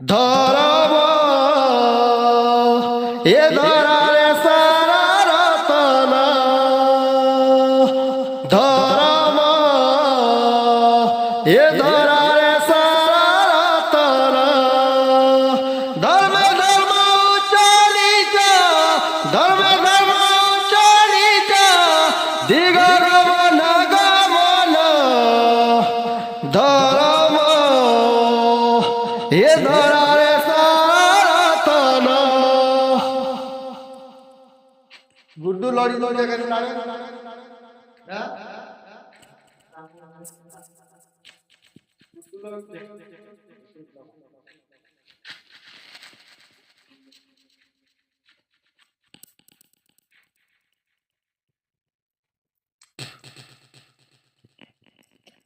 ধরব এ ধরারে সারা রতন ধরব এ ধরারে সারা রতন ধর্মে ধর্ম চলিত ধর্মে ধর্ম চলিত দিগ গমন গমন ধরম এ ধরারে সারাতন গুড্ডু লড়ি লড়ি জায়গায় নাড়ে হ্যাঁ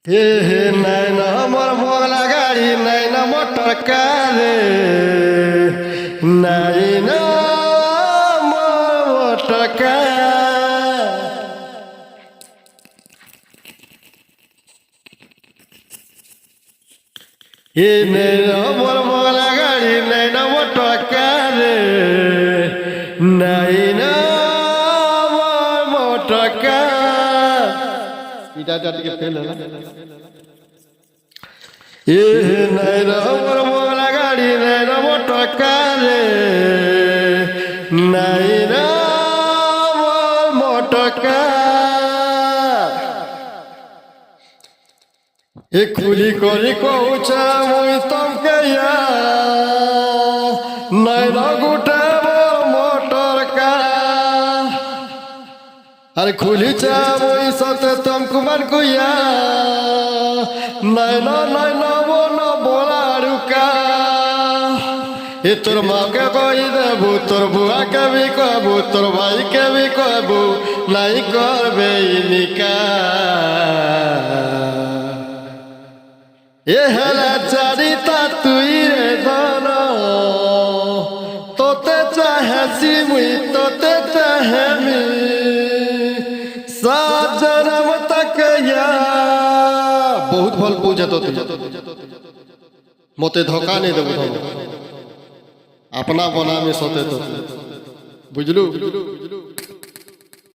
हे हे नैन हमर भोगला गाड़ी नैन मोटर कारे नैन मोटर कार हे नैन हमर भोगला गाड़ी नैन मोटर कारे नैन मोटर कार इटा के फेल है ए नैन हमर भोगला गाड़ी नैन मोटर कारे नैन मोटर कार ए खुली करी कहूचा मुई तमके नैन गुटे मोटर कार अरे खुली चा मुई सते तुम कुमार कुया नैन नैन बोलो बोला रुका ए तोर माँ के कही देबू तोर बुआ के भी कहबू तोर भाई के भी कहबू नहीं करबे निका ए हेला चारिता तुई रे धन तोते चाहे सिमुई तोते चाहे मी साजरम तक या बहुत भल पूजा तो मते धोखा नहीं देबू अपना बना में सोते तो बुझलू